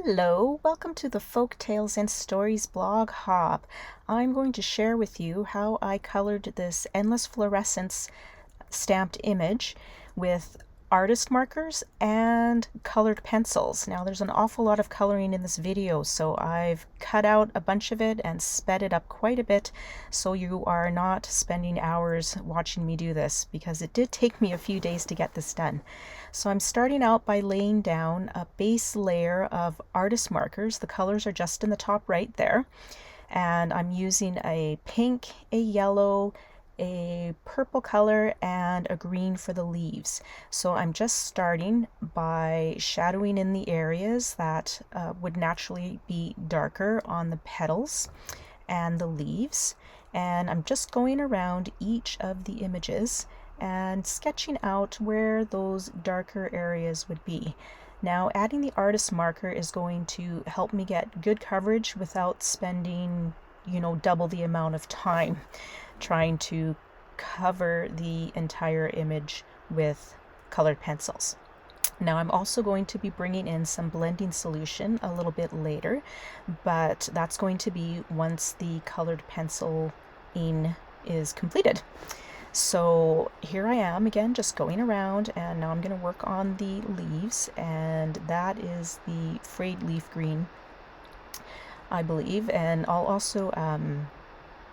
Hello, welcome to the Folktales and Stories blog hop. I'm going to share with you how I colored this Endless Fluorescence stamped image with artist markers and colored pencils. Now there's an awful lot of coloring in this video, so I've cut out a bunch of it and sped it up quite a bit so you are not spending hours watching me do this, because it did take me a few days to get this done. So I'm starting out by laying down a base layer of artist markers. The colors are just in the top right there, and I'm using a pink, a yellow, a purple color, and a green for the leaves. So I'm just starting by shadowing in the areas that would naturally be darker on the petals and the leaves, and I'm just going around each of the images and sketching out where those darker areas would be. Now, adding the artist marker is going to help me get good coverage without spending, double the amount of time trying to cover the entire image with colored pencils. Now, I'm also going to be bringing in some blending solution a little bit later, but that's going to be once the colored penciling is completed. So here I am again, just going around, and now I'm going to work on the leaves, and that is the frayed leaf green, I believe, and I'll also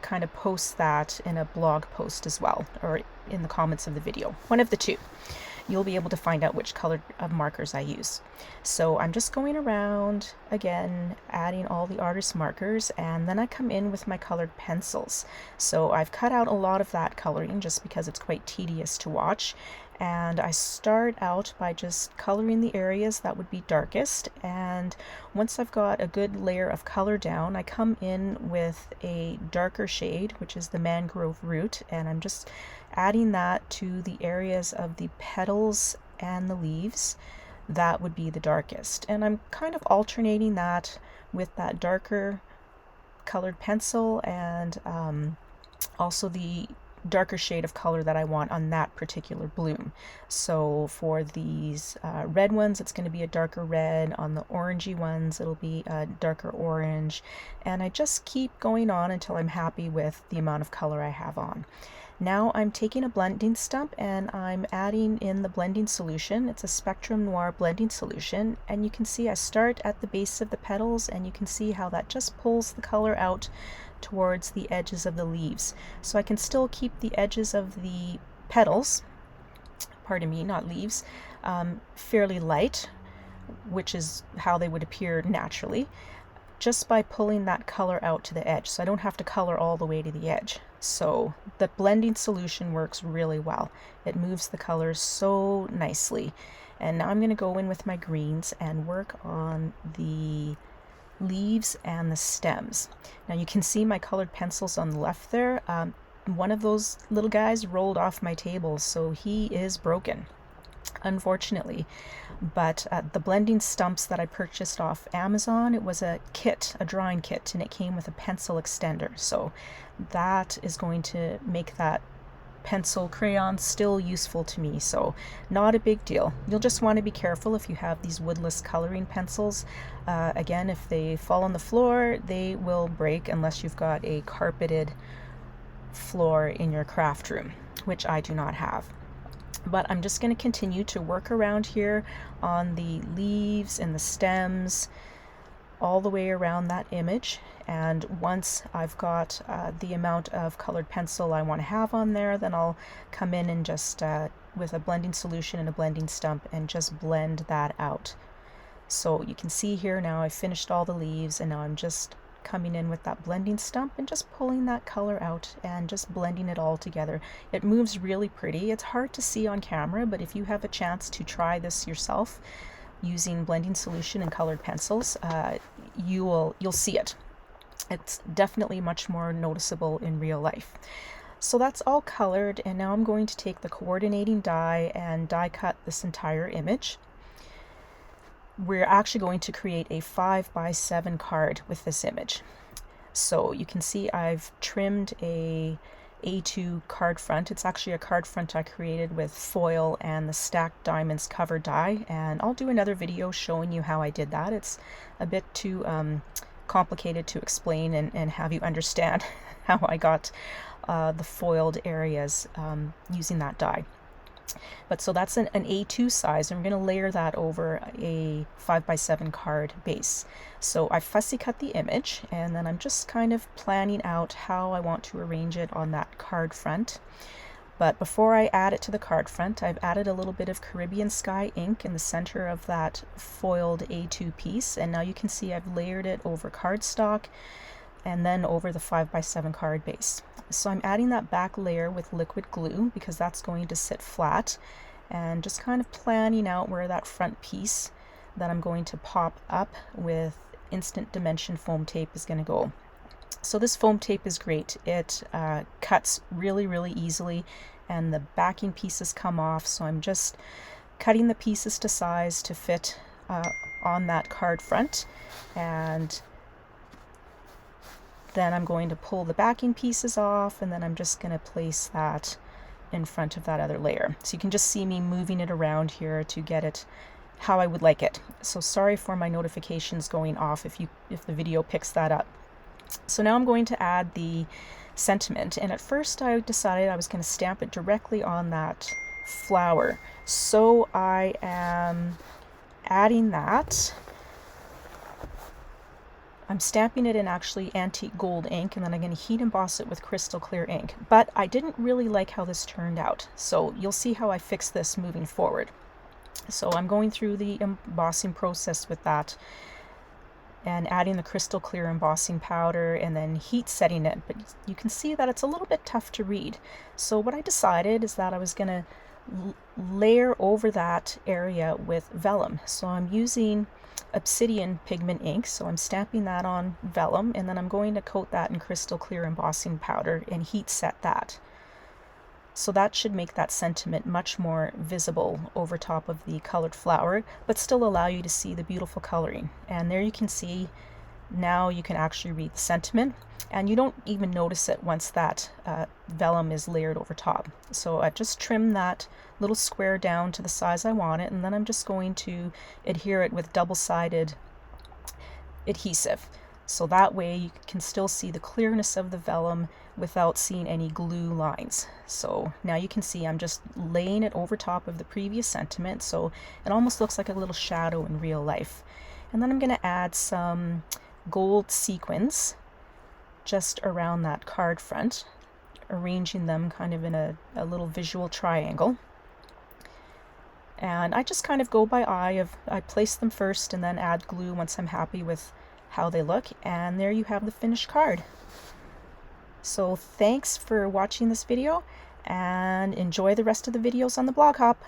kind of post that in a blog post as well, or in the comments of the video, one of the two. You'll be able to find out which color of markers I use. So I'm just going around again, adding all the artist markers, and then I come in with my colored pencils. So I've cut out a lot of that coloring just because it's quite tedious to watch, and I start out by just coloring the areas that would be darkest, and once I've got a good layer of color down, I come in with a darker shade, which is the mangrove root, and I'm just adding that to the areas of the petals and the leaves that would be the darkest. And I'm kind of alternating that with that darker colored pencil and also the darker shade of color that I want on that particular bloom. So for these red ones, it's going to be a darker red. On the orangey ones, it'll be a darker orange. And I just keep going on until I'm happy with the amount of color I have on. Now I'm taking a blending stump and I'm adding in the blending solution. It's a Spectrum Noir blending solution, and you can see I start at the base of the petals, and you can see how that just pulls the color out towards the edges of the leaves. So I can still keep the edges of the petals, pardon me, not leaves, fairly light, which is how they would appear naturally, just by pulling that color out to the edge. So I don't have to color all the way to the edge. So the blending solution works really well. It moves the colors so nicely. And now I'm going to go in with my greens and work on the leaves and the stems. Now you can see my colored pencils on the left there. One of those little guys rolled off my table, so he is broken, unfortunately. But the blending stumps that I purchased off Amazon, it was a kit, a drawing kit, and it came with a pencil extender. So that is going to make that pencil crayon still useful to me, so not a big deal. You'll just want to be careful if you have these woodless coloring pencils. Again, if they fall on the floor, they will break unless you've got a carpeted floor in your craft room, which I do not have. But I'm just going to continue to work around here on the leaves and the stems all the way around that image. And once I've got the amount of colored pencil I want to have on there, then I'll come in and just with a blending solution and a blending stump and just blend that out. So you can see here now I've finished all the leaves, and now I'm just coming in with that blending stump and just pulling that color out and just blending it all together. It moves really pretty. It's hard to see on camera, but if you have a chance to try this yourself using blending solution and colored pencils, you'll see it. It's definitely much more noticeable in real life. So that's all colored, and now I'm going to take the coordinating die and die cut this entire image. We're actually going to create a 5x7 card with this image. So you can see I've trimmed a A2 card front. It's actually a card front I created with foil and the Stacked Diamonds cover die, and I'll do another video showing you how I did that. It's a bit too complicated to explain and have you understand how I got the foiled areas using that die. But so that's an A2 size, and we're going to layer that over a 5x7 card base. So I fussy cut the image, and then I'm just kind of planning out how I want to arrange it on that card front. But before I add it to the card front, I've added a little bit of Caribbean Sky ink in the center of that foiled A2 piece, and now you can see I've layered it over cardstock and then over the 5x7 card base. So I'm adding that back layer with liquid glue because that's going to sit flat, and just kind of planning out where that front piece that I'm going to pop up with instant dimension foam tape is going to go. So this foam tape is great. It cuts really easily, and the backing pieces come off, so I'm just cutting the pieces to size to fit on that card front, and then I'm going to pull the backing pieces off, and then I'm just going to place that in front of that other layer. So you can just see me moving it around here to get it how I would like it. So sorry for my notifications going off if the video picks that up. So now I'm going to add the sentiment, and at first I decided I was going to stamp it directly on that flower. So I am adding that. I'm stamping it in actually antique gold ink, and then I'm going to heat emboss it with crystal clear ink. But I didn't really like how this turned out, so you'll see how I fix this moving forward. So I'm going through the embossing process with that and adding the crystal clear embossing powder and then heat setting it, but you can see that it's a little bit tough to read. So what I decided is that I was going to layer over that area with vellum. So I'm using Obsidian Pigment Ink, so I'm stamping that on vellum, and then I'm going to coat that in crystal clear embossing powder and heat set that. So that should make that sentiment much more visible over top of the colored flower, but still allow you to see the beautiful coloring. And there you can see, now you can actually read the sentiment, and you don't even notice it once that vellum is layered over top. So I just trim that little square down to the size I want it, and then I'm just going to adhere it with double-sided adhesive. So that way you can still see the clearness of the vellum without seeing any glue lines. So now you can see I'm just laying it over top of the previous sentiment, so it almost looks like a little shadow in real life. And then I'm going to add some gold sequins just around that card front, arranging them kind of in a little visual triangle. And I just kind of go by eye. I place them first and then add glue once I'm happy with how they look, and there you have the finished card. So thanks for watching this video, and enjoy the rest of the videos on the blog hop.